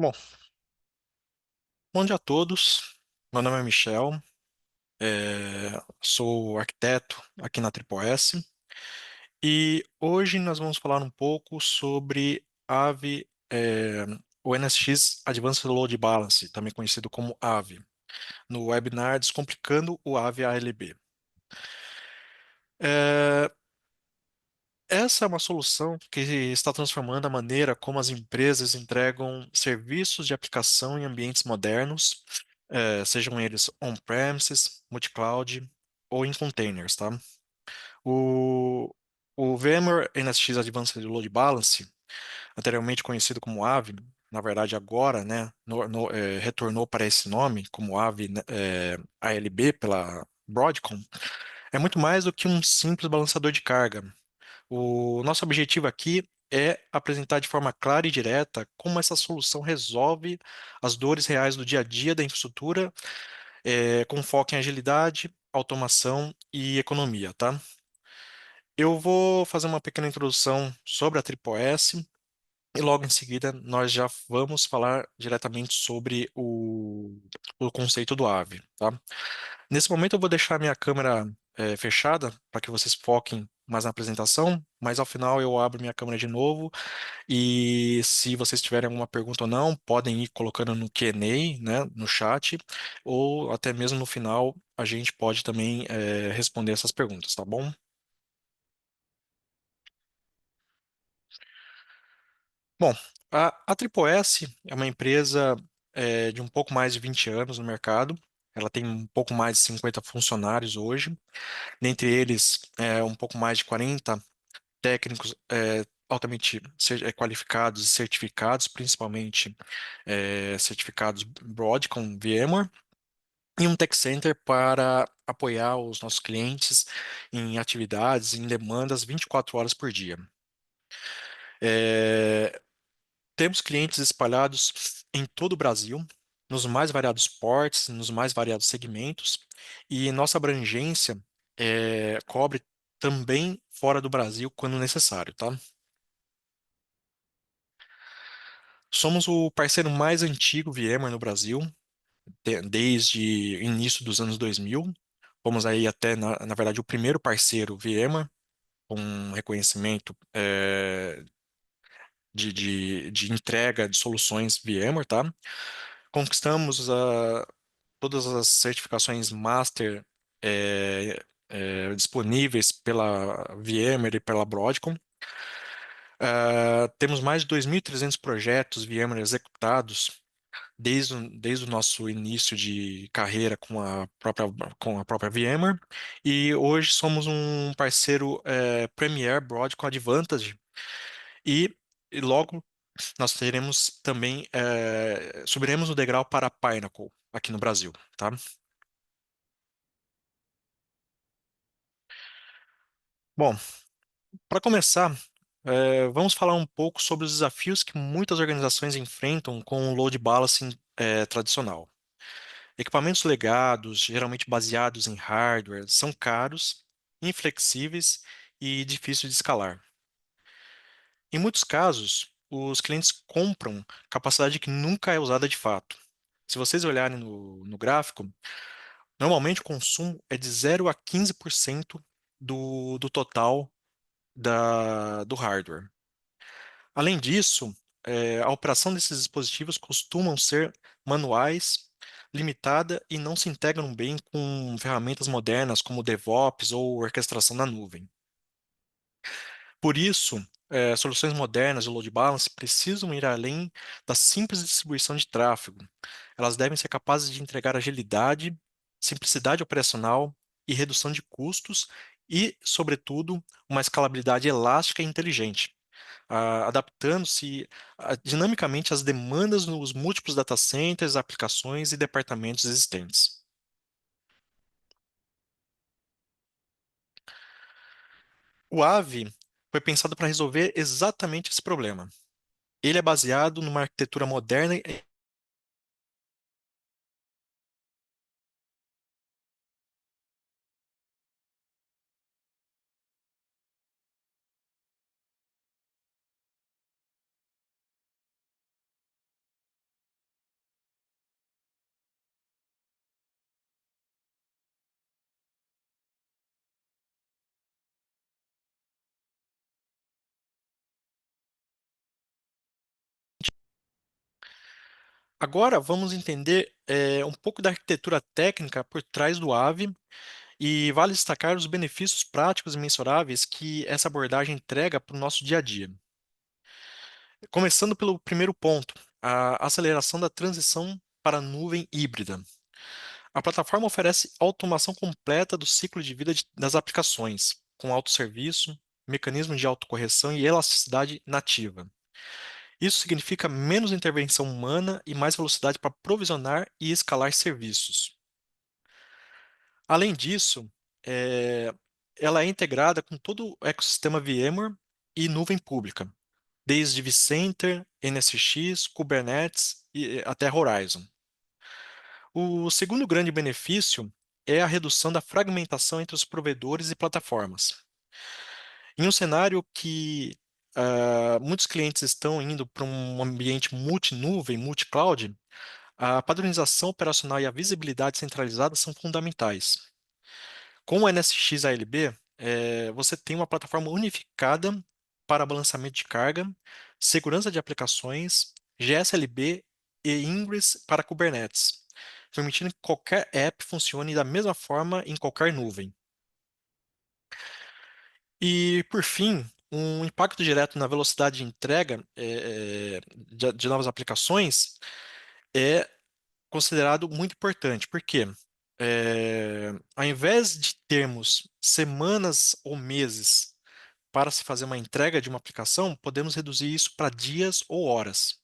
Bom, bom dia a todos. Meu nome é Michel, sou arquiteto aqui na S e hoje nós vamos falar um pouco sobre AVE, o NSX Advanced Load Balance, também conhecido como AVE, no webinar Descomplicando o AVE ALB. É, Essa é uma solução que está transformando a maneira como as empresas entregam serviços de aplicação em ambientes modernos, sejam eles on-premises, multi-cloud ou em containers, tá? O, o VMware NSX Advanced Load Balance, anteriormente conhecido como AVE, na verdade agora, né, retornou para esse nome como AVE, né, ALB pela Broadcom, é muito mais do que um simples balanceador de carga. O nosso objetivo aqui é apresentar de forma clara e direta como essa solução resolve as dores reais do dia a dia da infraestrutura, com foco em agilidade, automação e economia, tá? Eu vou fazer uma pequena introdução sobre a S e logo em seguida nós já vamos falar diretamente sobre o conceito do AVE, tá? Nesse momento eu vou deixar minha câmera fechada para que vocês foquem mais na apresentação, mas ao final eu abro minha câmera de novo e se vocês tiverem alguma pergunta ou não, podem ir colocando no Q&A, né, no chat, ou até mesmo no final a gente pode também responder essas perguntas, tá bom? Bom, a S é uma empresa de um pouco mais de 20 anos no mercado. Ela tem um pouco mais de 50 funcionários hoje, dentre eles um pouco mais de 40 técnicos altamente qualificados e certificados, principalmente certificados Broadcom VMware, e um tech center para apoiar os nossos clientes em atividades, em demandas 24 horas por dia. É, Temos clientes espalhados em todo o Brasil, nos mais variados portes, nos mais variados segmentos, e nossa abrangência cobre também fora do Brasil quando necessário, tá? Somos o parceiro mais antigo VMware no Brasil, desde o início dos anos 2000. Fomos aí até, na verdade, o primeiro parceiro VMware, com um reconhecimento de entrega de soluções VMware, tá? Conquistamos todas as certificações Master disponíveis pela VMware e pela Broadcom. Temos mais de 2.300 projetos VMware executados desde o nosso início de carreira com a própria VMware, e hoje somos um parceiro Premier Broadcom Advantage, e, e logo nós teremos também, subiremos o degrau para a Pinnacle aqui no Brasil, tá? Bom, para começar, vamos falar um pouco sobre os desafios que muitas organizações enfrentam com o load balancing tradicional. Equipamentos legados, geralmente baseados em hardware, são caros, inflexíveis e difíceis de escalar. Em muitos casos, os clientes compram capacidade que nunca é usada de fato. Se vocês olharem no gráfico, normalmente o consumo é de 0 a 15% do total do hardware. Além disso, a operação desses dispositivos costumam ser manuais, limitada e não se integram bem com ferramentas modernas como DevOps ou orquestração na nuvem. Por isso, soluções modernas de load balance precisam ir além da simples distribuição de tráfego. Elas devem ser capazes de entregar agilidade, simplicidade operacional e redução de custos e, sobretudo, uma escalabilidade elástica e inteligente, adaptando-se dinamicamente às demandas nos múltiplos data centers, aplicações e departamentos existentes. O AVE foi pensado para resolver exatamente esse problema. Ele é baseado numa arquitetura moderna Agora vamos entender um pouco da arquitetura técnica por trás do AVE e vale destacar os benefícios práticos e mensuráveis que essa abordagem entrega para o nosso dia a dia. Começando pelo primeiro ponto, a aceleração da transição para a nuvem híbrida. A plataforma oferece automação completa do ciclo de vida das aplicações, com autosserviço, mecanismos de autocorreção e elasticidade nativa. Isso significa menos intervenção humana e mais velocidade para provisionar e escalar serviços. Além disso, eh, ela é integrada com todo o ecossistema VMware e nuvem pública, desde vCenter, NSX, Kubernetes e até Horizon. O segundo grande benefício é a redução da fragmentação entre os provedores e plataformas. Em um cenário que muitos clientes estão indo para um ambiente multi-nuvem, multi-cloud, a padronização operacional e a visibilidade centralizada são fundamentais. Com o NSX ALB, você tem uma plataforma unificada para balanceamento de carga, segurança de aplicações, GSLB e Ingress para Kubernetes, permitindo que qualquer app funcione da mesma forma em qualquer nuvem. E, por fim, um impacto direto na velocidade de entrega de novas aplicações é considerado muito importante. Por quê? Ao invés de termos semanas ou meses para se fazer uma entrega de uma aplicação, podemos reduzir isso para dias ou horas.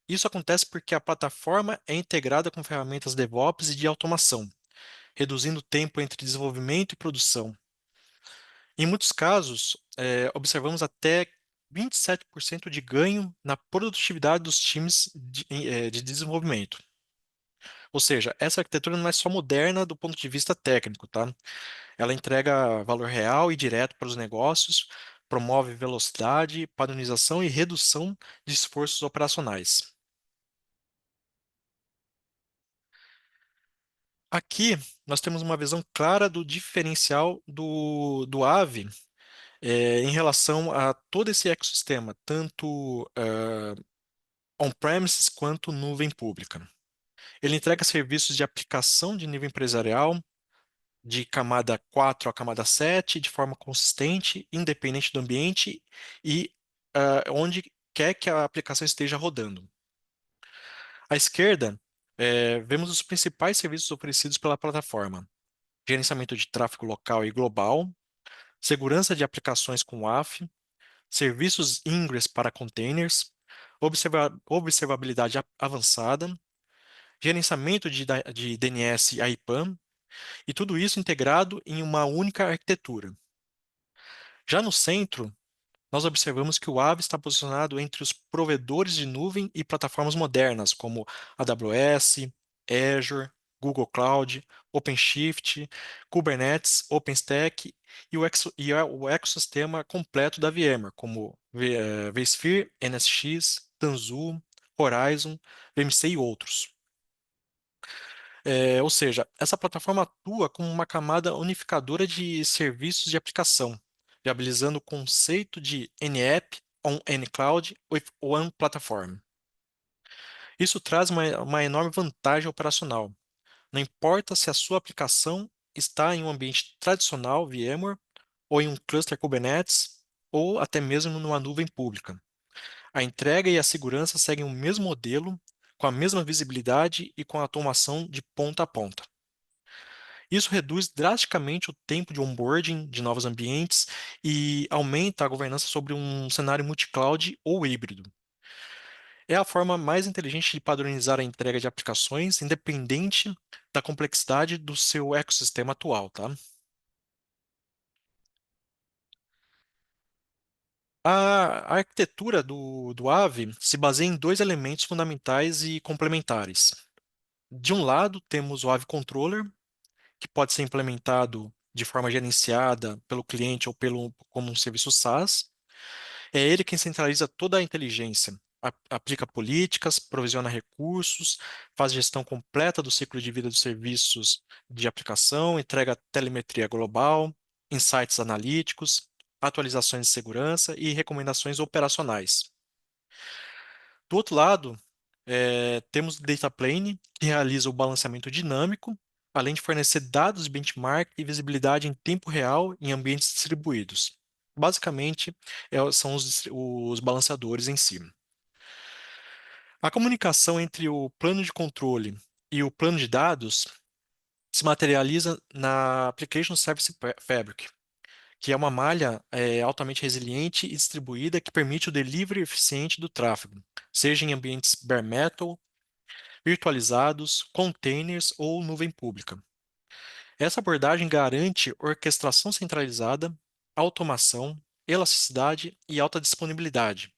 Isso acontece porque a plataforma é integrada com ferramentas DevOps e de automação, reduzindo o tempo entre desenvolvimento e produção. Em muitos casos, observamos até 27% de ganho na produtividade dos times de desenvolvimento. Ou seja, essa arquitetura não é só moderna do ponto de vista técnico, tá? Ela entrega valor real e direto para os negócios, promove velocidade, padronização e redução de esforços operacionais. Aqui, nós temos uma visão clara do diferencial do AVE em relação a todo esse ecossistema, tanto on-premises quanto nuvem pública. Ele entrega serviços de aplicação de nível empresarial, de camada 4 a camada 7, de forma consistente, independente do ambiente e onde quer que a aplicação esteja rodando. À esquerda, vemos os principais serviços oferecidos pela plataforma: gerenciamento de tráfego local e global, segurança de aplicações com WAF, serviços Ingress para containers, observabilidade avançada, gerenciamento de DNS e IPAM, e tudo isso integrado em uma única arquitetura. Já no centro, nós observamos que o AVE está posicionado entre os provedores de nuvem e plataformas modernas, como AWS, Azure, Google Cloud, OpenShift, Kubernetes, OpenStack e o ecossistema completo da VMware, como vSphere, NSX, Tanzu, Horizon, VMC e outros. Ou seja, essa plataforma atua como uma camada unificadora de serviços de aplicação, viabilizando o conceito de N-App on any cloud with one platform. Isso traz uma enorme vantagem operacional. Não importa se a sua aplicação está em um ambiente tradicional VMware, ou em um cluster Kubernetes, ou até mesmo numa nuvem pública. A entrega e a segurança seguem o mesmo modelo, com a mesma visibilidade e com a automação de ponta a ponta. Isso reduz drasticamente o tempo de onboarding de novos ambientes e aumenta a governança sobre um cenário multi-cloud ou híbrido. É a forma mais inteligente de padronizar a entrega de aplicações, independente da complexidade do seu ecossistema atual, tá? A arquitetura do AVE se baseia em dois elementos fundamentais e complementares. De um lado, temos o AVE Controller, que pode ser implementado de forma gerenciada pelo cliente ou como um serviço SaaS. É ele quem centraliza toda a inteligência, aplica políticas, provisiona recursos, faz gestão completa do ciclo de vida dos serviços de aplicação, entrega telemetria global, insights analíticos, atualizações de segurança e recomendações operacionais. Do outro lado, Temos o Data Plane, que realiza o balanceamento dinâmico, além de fornecer dados de benchmark e visibilidade em tempo real em ambientes distribuídos. Basicamente, são os balanceadores em si. A comunicação entre o plano de controle e o plano de dados se materializa na Application Service Fabric, que é uma malha altamente resiliente e distribuída que permite o delivery eficiente do tráfego, seja em ambientes bare metal, virtualizados, containers ou nuvem pública. Essa abordagem garante orquestração centralizada, automação, elasticidade e alta disponibilidade,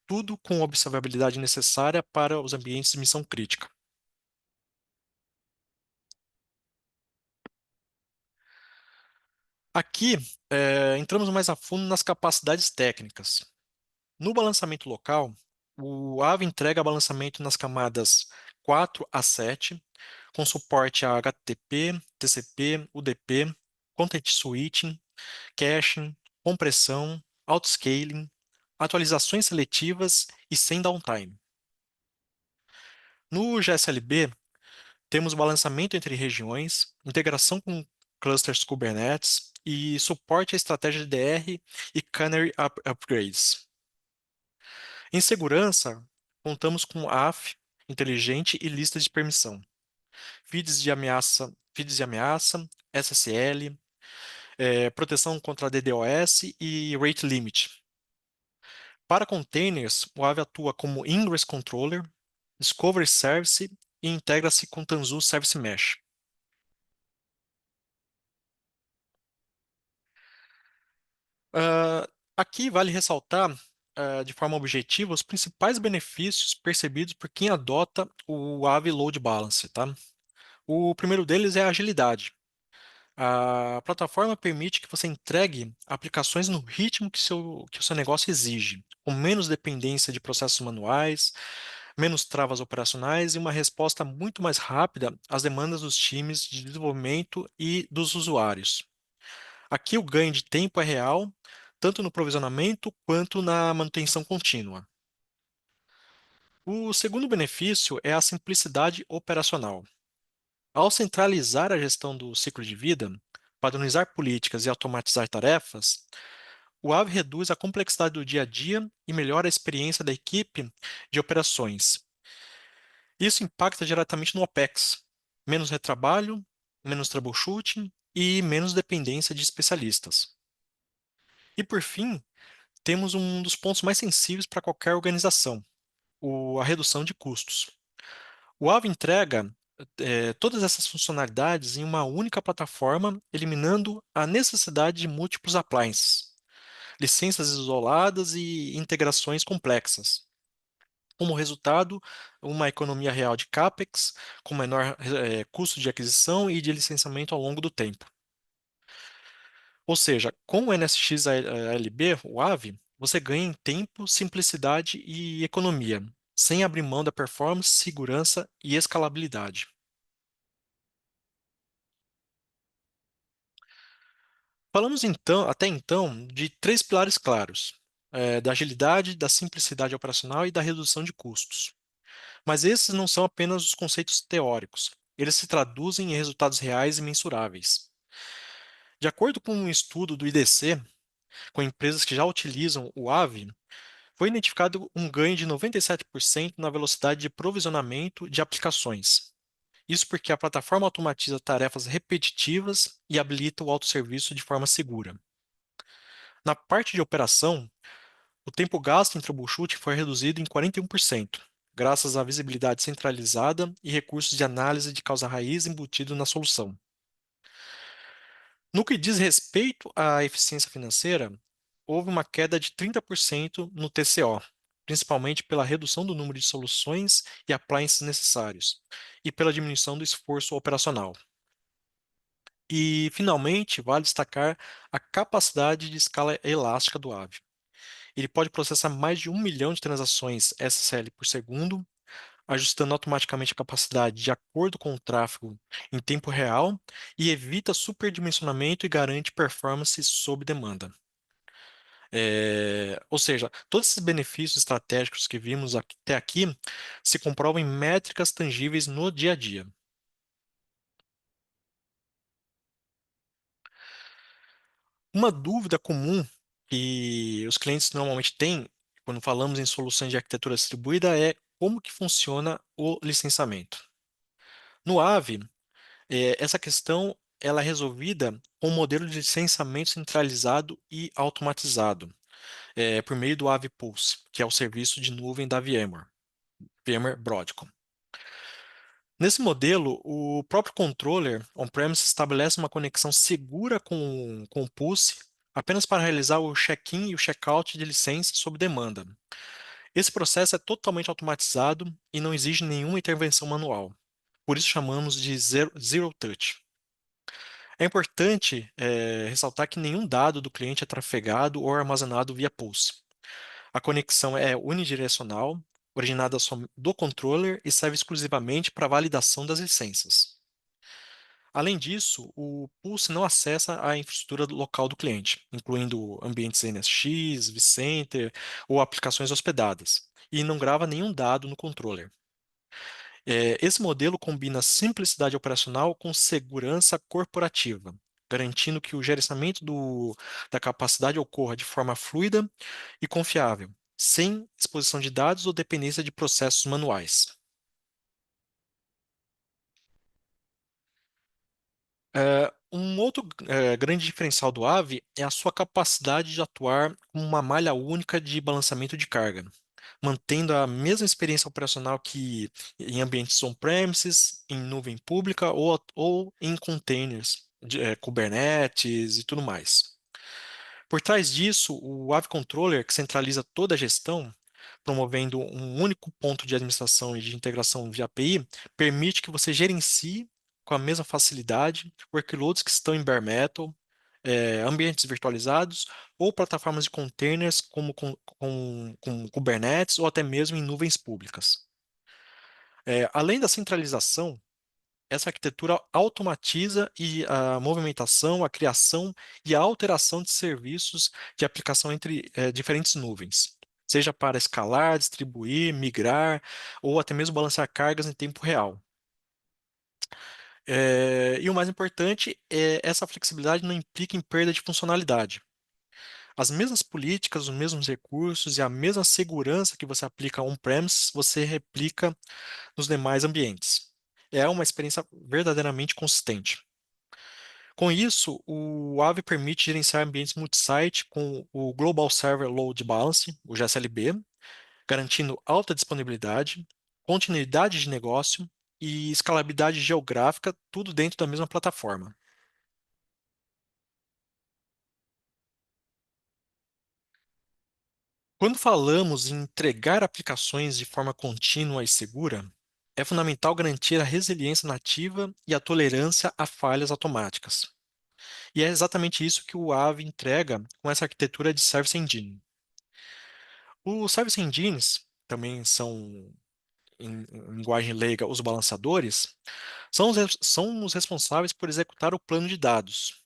tudo com a observabilidade necessária para os ambientes de missão crítica. Aqui, entramos mais a fundo nas capacidades técnicas. No balanceamento local, o AVE entrega balanceamento nas camadas 4 a 7, com suporte a HTTP, TCP, UDP, Content Switching, caching, compressão, autoscaling, atualizações seletivas e sem downtime. No GSLB, temos balanceamento entre regiões, integração com clusters Kubernetes e suporte à estratégia de DR e Canary upgrades. Em segurança, contamos com AF inteligente e listas de permissão, feeds de ameaça, SSL, proteção contra DDoS e rate limit. Para containers, o Aave atua como Ingress Controller, Discovery Service e integra-se com Tanzu Service Mesh. Ah, Aqui vale ressaltar, de forma objetiva, os principais benefícios percebidos por quem adota o Aave Load Balance, tá? O primeiro deles é a agilidade. A plataforma permite que você entregue aplicações no ritmo que o seu negócio exige, com menos dependência de processos manuais, menos travas operacionais e uma resposta muito mais rápida às demandas dos times de desenvolvimento e dos usuários. Aqui o ganho de tempo é real, tanto no provisionamento quanto na manutenção contínua. O segundo benefício é a simplicidade operacional. Ao centralizar a gestão do ciclo de vida, padronizar políticas e automatizar tarefas, o Aave reduz a complexidade do dia a dia e melhora a experiência da equipe de operações. Isso impacta diretamente no OPEX, menos retrabalho, menos troubleshooting e menos dependência de especialistas. E por fim, temos um dos pontos mais sensíveis para qualquer organização, a redução de custos. O Aave entrega todas essas funcionalidades em uma única plataforma, eliminando a necessidade de múltiplos appliances, licenças isoladas e integrações complexas. Como resultado, uma economia real de CAPEX, com menor custo de aquisição e de licenciamento ao longo do tempo. Ou seja, com o NSX ALB, o AVE, você ganha em tempo, simplicidade e economia, sem abrir mão da performance, segurança e escalabilidade. Falamos então, até então, de três pilares claros, da agilidade, da simplicidade operacional e da redução de custos. Mas esses não são apenas os conceitos teóricos, eles se traduzem em resultados reais e mensuráveis. De acordo com um estudo do IDC, com empresas que já utilizam o AVE, foi identificado um ganho de 97% na velocidade de provisionamento de aplicações. Isso porque a plataforma automatiza tarefas repetitivas e habilita o autosserviço de forma segura. Na parte de operação, o tempo gasto em troubleshooting foi reduzido em 41%, graças à visibilidade centralizada e recursos de análise de causa-raiz embutido na solução. No que diz respeito à eficiência financeira, houve uma queda de 30% no TCO, principalmente pela redução do número de soluções e appliances necessários, e pela diminuição do esforço operacional. E, finalmente, vale destacar a capacidade de escala elástica do Aave. Ele pode processar mais de 1 milhão de transações SSL por segundo, ajustando automaticamente a capacidade de acordo com o tráfego em tempo real e evita superdimensionamento e garante performance sob demanda. Ou seja, todos esses benefícios estratégicos que vimos até aqui se comprovam em métricas tangíveis no dia a dia. Uma dúvida comum que os clientes normalmente têm quando falamos em soluções de arquitetura distribuída é como que funciona o licenciamento. No AVE, essa questão ela é resolvida com um modelo de licenciamento centralizado e automatizado, por meio do AVE Pulse, que é o serviço de nuvem da VMware, VMware Broadcom. Nesse modelo, o próprio controller on-premise estabelece uma conexão segura com o Pulse apenas para realizar o check-in e o check-out de licenças sob demanda. Esse processo é totalmente automatizado e não exige nenhuma intervenção manual. Por isso chamamos de Zero Touch. É importante, ressaltar que nenhum dado do cliente é trafegado ou armazenado via Pulse. A conexão é unidirecional, originada do controller e serve exclusivamente para validação das licenças. Além disso, o Pulse não acessa a infraestrutura local do cliente, incluindo ambientes NSX, vCenter ou aplicações hospedadas, e não grava nenhum dado no controller. Esse modelo combina simplicidade operacional com segurança corporativa, garantindo que o gerenciamento da capacidade ocorra de forma fluida e confiável, sem exposição de dados ou dependência de processos manuais. Um outro grande diferencial do AVE é a sua capacidade de atuar como uma malha única de balanceamento de carga, mantendo a mesma experiência operacional que em ambientes on-premises, em nuvem pública ou em containers, Kubernetes e tudo mais. Por trás disso, o AVE Controller, que centraliza toda a gestão, promovendo um único ponto de administração e de integração via API, permite que você gerencie com a mesma facilidade workloads que estão em bare metal, ambientes virtualizados ou plataformas de containers como com Kubernetes ou até mesmo em nuvens públicas. Além da centralização, essa arquitetura automatiza a movimentação, a criação e a alteração de serviços de aplicação entre diferentes nuvens, seja para escalar, distribuir, migrar ou até mesmo balancear cargas em tempo real. E o mais importante é essa flexibilidade não implica em perda de funcionalidade. As mesmas políticas, os mesmos recursos e a mesma segurança que você aplica on-premise, você replica nos demais ambientes. É uma experiência verdadeiramente consistente. Com isso, o Aave permite gerenciar ambientes multi-site com o Global Server Load Balance, o GSLB, garantindo alta disponibilidade, continuidade de negócio e escalabilidade geográfica, tudo dentro da mesma plataforma. Quando falamos em entregar aplicações de forma contínua e segura, é fundamental garantir a resiliência nativa e a tolerância a falhas automáticas. E é exatamente isso que o Aave entrega com essa arquitetura de Service Engine. Os Service Engines, também são, em linguagem leiga, os balançadores, são os responsáveis por executar o plano de dados.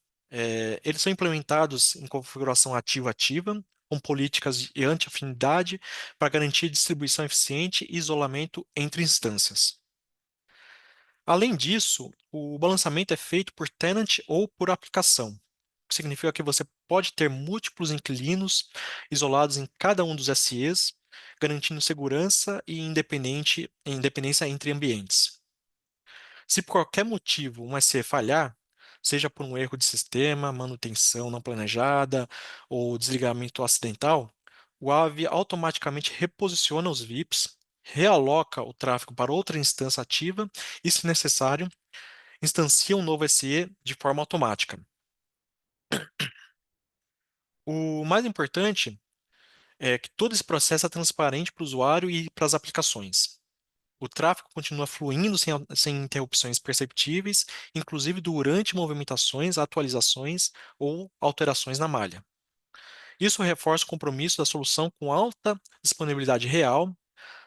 Eles são implementados em configuração ativa-ativa, com políticas de anti-afinidade para garantir distribuição eficiente e isolamento entre instâncias. Além disso, o balanceamento é feito por tenant ou por aplicação, o que significa que você pode ter múltiplos inquilinos isolados em cada um dos SEs, garantindo segurança e independência entre ambientes. Se por qualquer motivo um SE falhar, seja por um erro de sistema, manutenção não planejada ou desligamento acidental, o AVE automaticamente reposiciona os VIPs, realoca o tráfego para outra instância ativa e, se necessário, instancia um novo SE de forma automática. O mais importante é que todo esse processo é transparente para o usuário e para as aplicações. O tráfego continua fluindo sem interrupções perceptíveis, inclusive durante movimentações, atualizações ou alterações na malha. Isso reforça o compromisso da solução com alta disponibilidade real,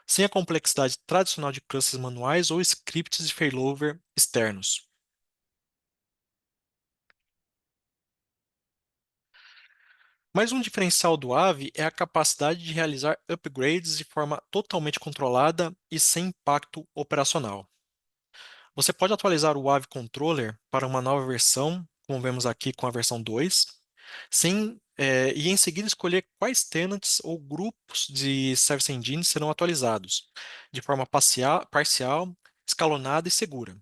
sem a complexidade tradicional de clusters manuais ou scripts de failover externos. Mais um diferencial do AVE é a capacidade de realizar upgrades de forma totalmente controlada e sem impacto operacional. Você pode atualizar o AVE Controller para uma nova versão, como vemos aqui com a versão 2, e em seguida escolher quais tenants ou grupos de Service Engine serão atualizados, de forma parcial, escalonada e segura.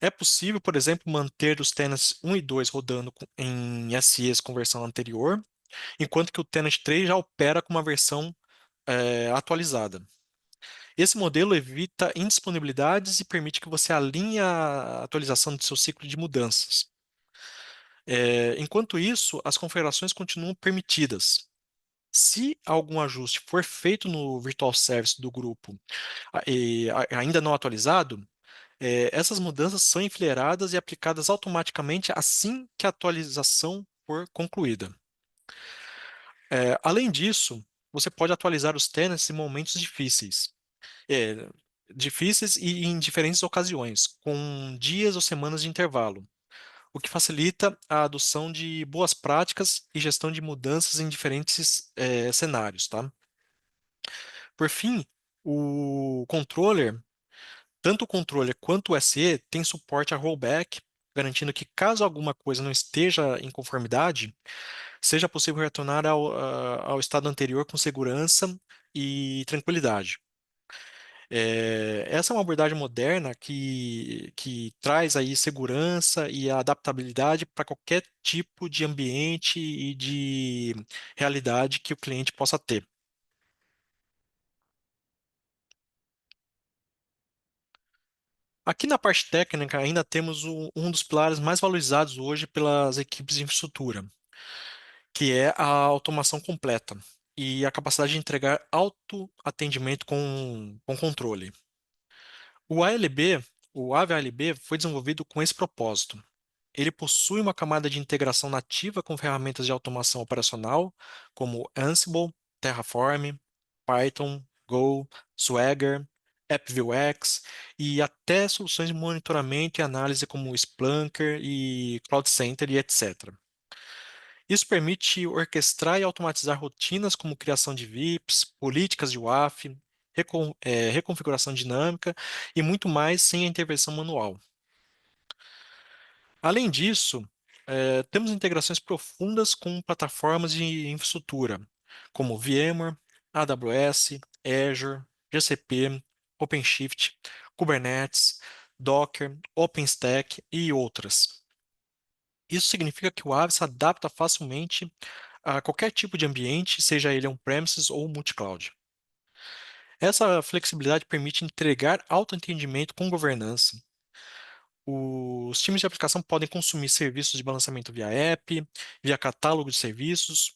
É possível, por exemplo, manter os tenants 1 e 2 rodando em SEs com versão anterior, enquanto que o tenant 3 já opera com uma versão atualizada. Esse modelo evita indisponibilidades e permite que você alinhe a atualização do seu ciclo de mudanças. Enquanto isso, as configurações continuam permitidas. Se algum ajuste for feito no Virtual Service do grupo ainda não atualizado, essas mudanças são enfileiradas e aplicadas automaticamente assim que a atualização for concluída. Além disso, você pode atualizar os tenants em momentos é, difíceis e em diferentes ocasiões, com dias ou semanas de intervalo, o que facilita a adoção de boas práticas e gestão de mudanças em diferentes cenários, tá? Por fim, o controller, tanto o controller quanto o SE, tem suporte a rollback, garantindo que caso alguma coisa não esteja em conformidade, seja possível retornar ao estado anterior com segurança e tranquilidade. Essa é uma abordagem moderna que traz aí segurança e adaptabilidade para qualquer tipo de ambiente e de realidade que o cliente possa ter. Aqui na parte técnica, ainda temos um dos pilares mais valorizados hoje pelas equipes de infraestrutura, que é a automação completa e a capacidade de entregar autoatendimento com controle. O ALB, o Ave ALB, foi desenvolvido com esse propósito. Ele possui uma camada de integração nativa com ferramentas de automação operacional, como Ansible, Terraform, Python, Go, Swagger, AppViewX e até soluções de monitoramento e análise como Splunker e Cloud Center e etc. Isso permite orquestrar e automatizar rotinas como criação de VIPs, políticas de WAF, reconfiguração dinâmica e muito mais sem a intervenção manual. Além disso, temos integrações profundas com plataformas de infraestrutura, como VMware, AWS, Azure, GCP, OpenShift, Kubernetes, Docker, OpenStack e outras. Isso significa que o Aave se adapta facilmente a qualquer tipo de ambiente, seja ele on-premises ou multi-cloud. Essa flexibilidade permite entregar autoatendimento com governança. Os times de aplicação podem consumir serviços de balanceamento via app, via catálogo de serviços,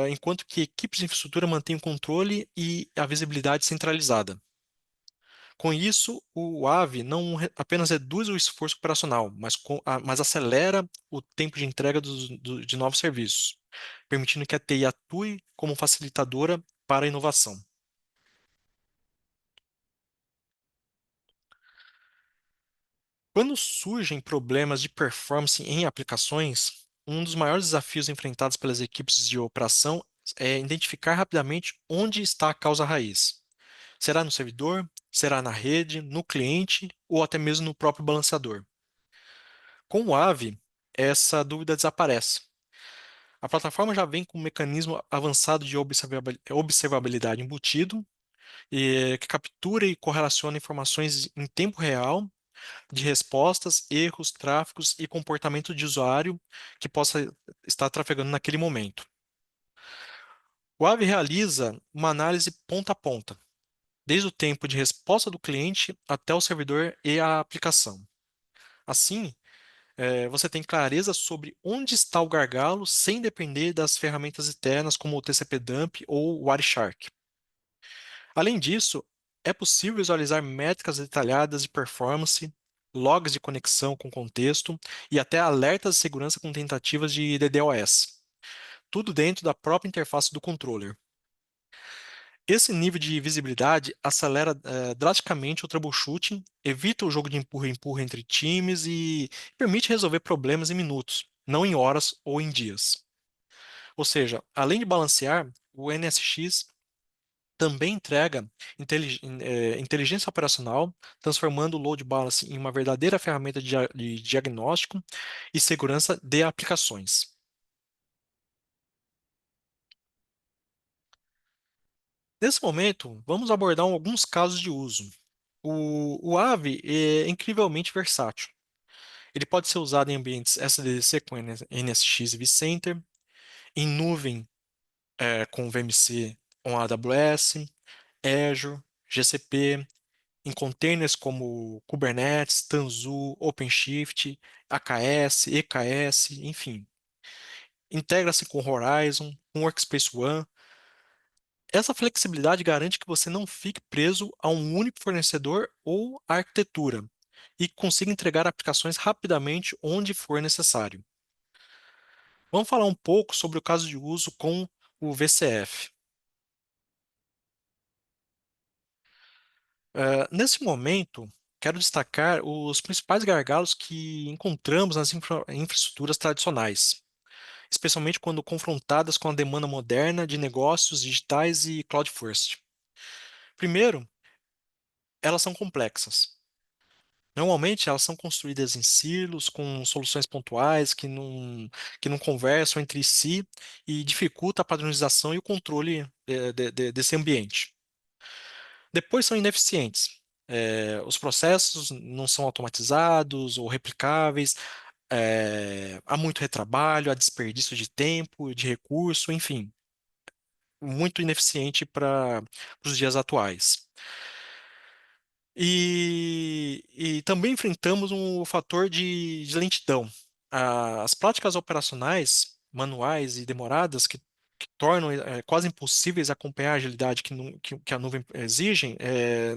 enquanto que equipes de infraestrutura mantêm o controle e a visibilidade centralizada. Com isso, o AVE não apenas reduz o esforço operacional, mas acelera o tempo de entrega de novos serviços, permitindo que a TI atue como facilitadora para a inovação. Quando surgem problemas de performance em aplicações, um dos maiores desafios enfrentados pelas equipes de operação é identificar rapidamente onde está a causa raiz. Será no servidor? Será na rede, no cliente ou até mesmo no próprio balanceador? Com o AVE, essa dúvida desaparece. A plataforma já vem com um mecanismo avançado de observabilidade embutido, que captura e correlaciona informações em tempo real de respostas, erros, tráfegos e comportamento de usuário que possa estar trafegando naquele momento. O AVE realiza uma análise ponta a ponta, desde o tempo de resposta do cliente até o servidor e a aplicação. Assim, você tem clareza sobre onde está o gargalo sem depender das ferramentas externas como o TCP-Dump ou o Wireshark. Além disso, é possível visualizar métricas detalhadas de performance, logs de conexão com contexto e até alertas de segurança com tentativas de DDoS. Tudo dentro da própria interface do controller. Esse nível de visibilidade acelera drasticamente o troubleshooting, evita o jogo de empurra-empurra entre times e permite resolver problemas em minutos, não em horas ou em dias. Ou seja, além de balancear, o NSX também entrega inteligência operacional, transformando o load balance em uma verdadeira ferramenta de diagnóstico e segurança de aplicações. Nesse momento, vamos abordar alguns casos de uso. O AVE é incrivelmente versátil. Ele pode ser usado em ambientes SDDC com NSX e vCenter, em nuvem com VMC on AWS, Azure, GCP, em containers como Kubernetes, Tanzu, OpenShift, AKS, EKS, enfim. Integra-se com Horizon, com Workspace ONE. Essa flexibilidade garante que você não fique preso a um único fornecedor ou arquitetura e consiga entregar aplicações rapidamente onde for necessário. Vamos falar um pouco sobre o caso de uso com o VCF. Nesse momento, quero destacar os principais gargalos que encontramos nas infraestruturas tradicionais, especialmente quando confrontadas com a demanda moderna de negócios digitais e cloud first. Primeiro, elas são complexas. Normalmente, elas são construídas em silos, com soluções pontuais que não conversam entre si e dificulta a padronização e o controle desse ambiente. Depois, são ineficientes. Os processos não são automatizados ou replicáveis, há muito retrabalho, há desperdício de tempo, de recurso, enfim, muito ineficiente para os dias atuais. E também enfrentamos um fator de lentidão. As práticas operacionais manuais e demoradas que tornam quase impossíveis acompanhar a agilidade que a nuvem exige,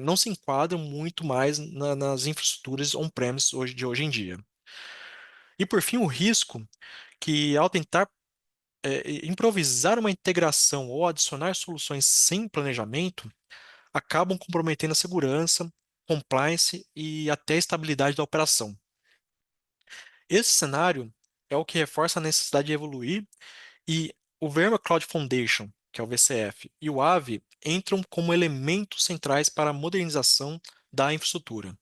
não se enquadram muito mais nas infraestruturas on-premise de hoje em dia. E por fim, o risco que ao tentar improvisar uma integração ou adicionar soluções sem planejamento, acabam comprometendo a segurança, compliance e até a estabilidade da operação. Esse cenário é o que reforça a necessidade de evoluir e o VMware Cloud Foundation, que é o VCF, e o AVE entram como elementos centrais para a modernização da infraestrutura.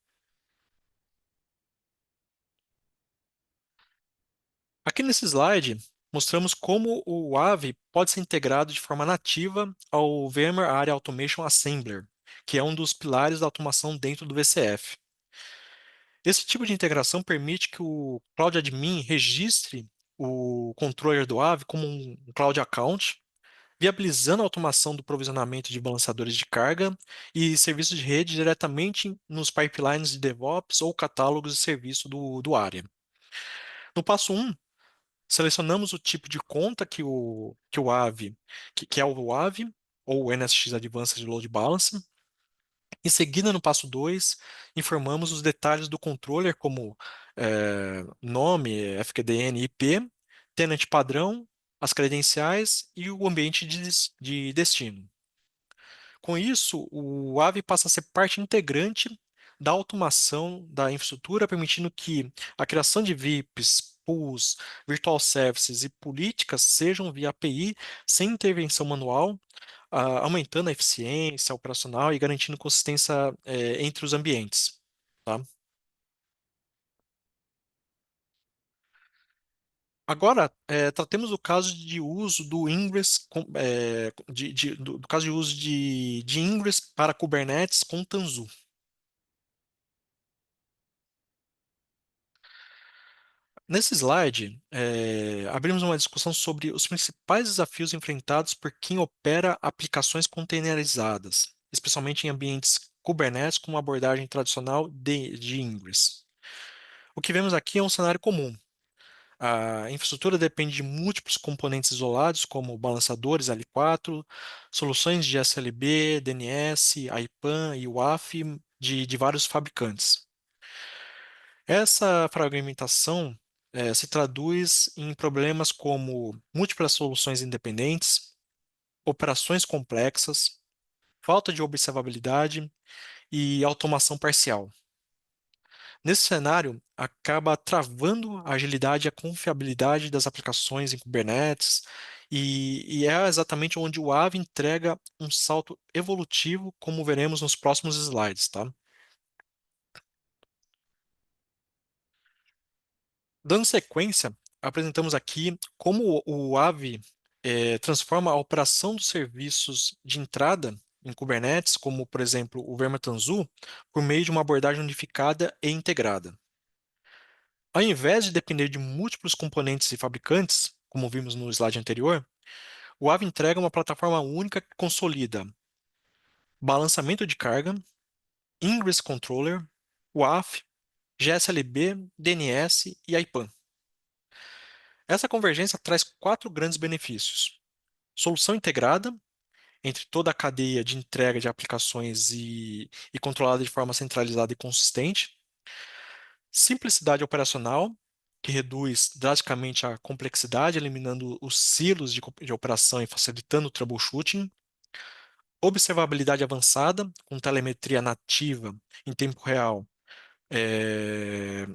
Aqui nesse slide, mostramos como o AVE pode ser integrado de forma nativa ao VMware Area Automation Assembler, que é um dos pilares da automação dentro do VCF. Esse tipo de integração permite que o Cloud Admin registre o controller do AVE como um Cloud Account, viabilizando a automação do provisionamento de balanceadores de carga e serviços de rede diretamente nos pipelines de DevOps ou catálogos de serviço do área. No passo um, selecionamos o tipo de conta que o AVE, que é o AVE, ou o NSX Advanced Load Balancer. Em seguida, no passo 2, informamos os detalhes do controller, como nome, FQDN, IP, tenant padrão, as credenciais e o ambiente de destino. Com isso, o AVE passa a ser parte integrante da automação da infraestrutura, permitindo que a criação de VIPs, pools, virtual services e políticas sejam via API, sem intervenção manual, aumentando a eficiência operacional e garantindo consistência, entre os ambientes. Tá? Agora, tratemos do caso de uso do Ingress, do caso de uso de Ingress para Kubernetes com Tanzu. Nesse slide, abrimos uma discussão sobre os principais desafios enfrentados por quem opera aplicações containerizadas, especialmente em ambientes Kubernetes com uma abordagem tradicional de Ingress. O que vemos aqui é um cenário comum. A infraestrutura depende de múltiplos componentes isolados, como balançadores L4, soluções de SLB, DNS, IPAN e WAF de vários fabricantes. Essa fragmentação se traduz em problemas como múltiplas soluções independentes, operações complexas, falta de observabilidade e automação parcial. Nesse cenário, acaba travando a agilidade e a confiabilidade das aplicações em Kubernetes e é exatamente onde o AVE entrega um salto evolutivo, como veremos nos próximos slides, tá? Dando sequência, apresentamos aqui como o AVE transforma a operação dos serviços de entrada em Kubernetes, como, por exemplo, o Verma Tanzu, por meio de uma abordagem unificada e integrada. Ao invés de depender de múltiplos componentes e fabricantes, como vimos no slide anterior, o AVE entrega uma plataforma única que consolida balançamento de carga, Ingress Controller, WAF, GSLB, DNS e IPAN. Essa convergência traz quatro grandes benefícios: solução integrada entre toda a cadeia de entrega de aplicações e controlada de forma centralizada e consistente, simplicidade operacional, que reduz drasticamente a complexidade, eliminando os silos de operação e facilitando o troubleshooting, observabilidade avançada, com telemetria nativa em tempo real, eh,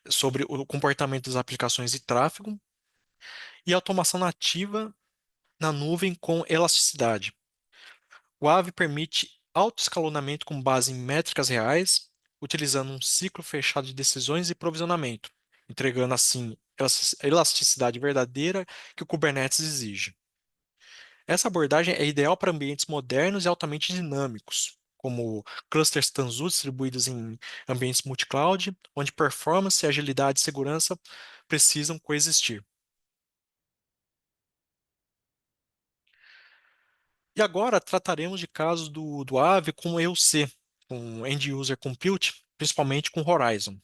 sobre o comportamento das aplicações e tráfego, e automação nativa na nuvem com elasticidade. O AVE permite autoescalonamento com base em métricas reais, utilizando um ciclo fechado de decisões e provisionamento, entregando assim a elasticidade verdadeira que o Kubernetes exige. Essa abordagem é ideal para ambientes modernos e altamente dinâmicos, como clusters Tanzu distribuídos em ambientes multi-cloud, onde performance, agilidade e segurança precisam coexistir. E agora trataremos de casos do AVE com EUC, com End User Compute, principalmente com Horizon.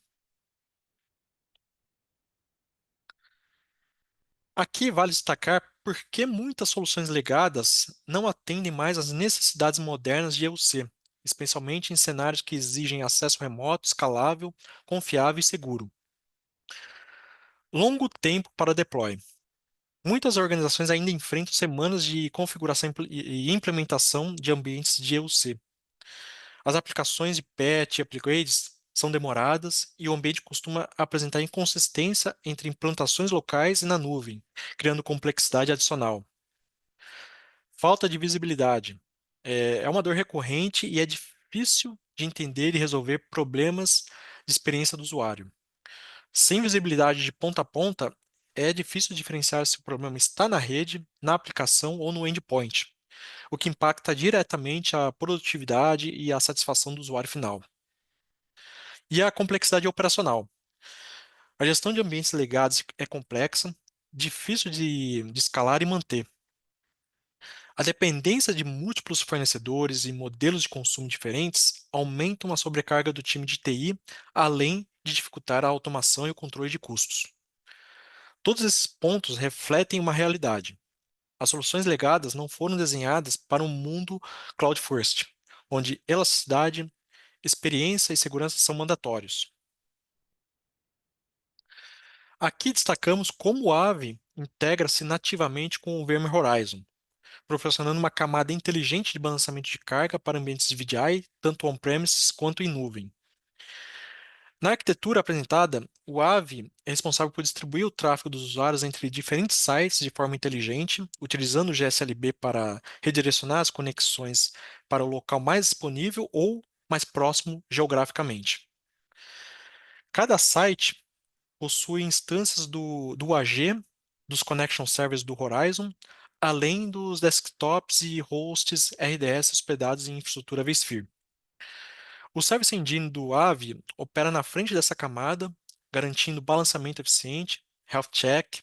Aqui vale destacar por que muitas soluções legadas não atendem mais às necessidades modernas de EUC, especialmente em cenários que exigem acesso remoto, escalável, confiável e seguro. Longo tempo para deploy. Muitas organizações ainda enfrentam semanas de configuração e implementação de ambientes de EUC. As aplicações de patch e upgrades são demoradas e o ambiente costuma apresentar inconsistência entre implantações locais e na nuvem, criando complexidade adicional. Falta de visibilidade. É uma dor recorrente e é difícil de entender e resolver problemas de experiência do usuário. Sem visibilidade de ponta a ponta, é difícil diferenciar se o problema está na rede, na aplicação ou no endpoint, o que impacta diretamente a produtividade e a satisfação do usuário final. E a complexidade operacional. A gestão de ambientes legados é complexa, difícil de escalar e manter. A dependência de múltiplos fornecedores e modelos de consumo diferentes aumenta uma sobrecarga do time de TI, além de dificultar a automação e o controle de custos. Todos esses pontos refletem uma realidade. As soluções legadas não foram desenhadas para um mundo cloud first, onde elasticidade, experiência e segurança são mandatórios. Aqui destacamos como o AVE integra-se nativamente com o VMware Horizon, proporcionando uma camada inteligente de balanceamento de carga para ambientes de VDI, tanto on-premises quanto em nuvem. Na arquitetura apresentada, o AVE é responsável por distribuir o tráfego dos usuários entre diferentes sites de forma inteligente, utilizando o GSLB para redirecionar as conexões para o local mais disponível ou mais próximo geograficamente. Cada site possui instâncias do UAG, dos Connection Servers do Horizon, além dos desktops e hosts RDS hospedados em infraestrutura vSphere. O Service Engine do AVE opera na frente dessa camada, garantindo balanceamento eficiente, health check,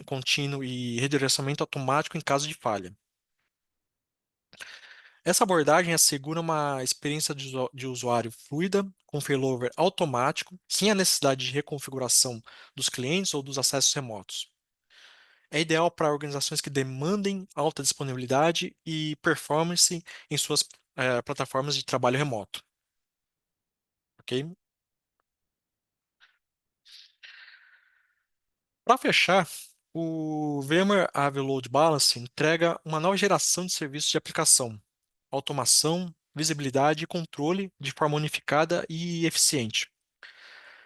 contínuo e redirecionamento automático em caso de falha. Essa abordagem assegura uma experiência de usuário fluida, com failover automático, sem a necessidade de reconfiguração dos clientes ou dos acessos remotos. É ideal para organizações que demandem alta disponibilidade e performance em suas plataformas de trabalho remoto. Ok? Para fechar, o VMware Ave Load Balance entrega uma nova geração de serviços de aplicação, automação, visibilidade e controle de forma unificada e eficiente.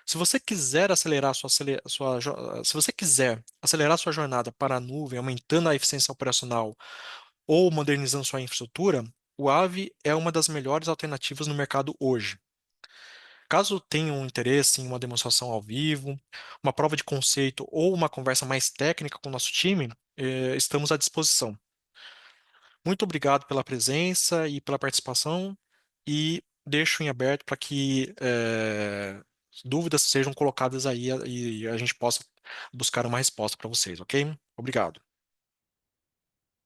Se você quiser acelerar se você quiser acelerar sua jornada para a nuvem, aumentando a eficiência operacional ou modernizando sua infraestrutura, o Aave é uma das melhores alternativas no mercado hoje. Caso tenha um interesse em uma demonstração ao vivo, uma prova de conceito ou uma conversa mais técnica com o nosso time, estamos à disposição. Muito obrigado pela presença e pela participação e deixo em aberto para que dúvidas sejam colocadas aí e a gente possa buscar uma resposta para vocês, ok? Obrigado.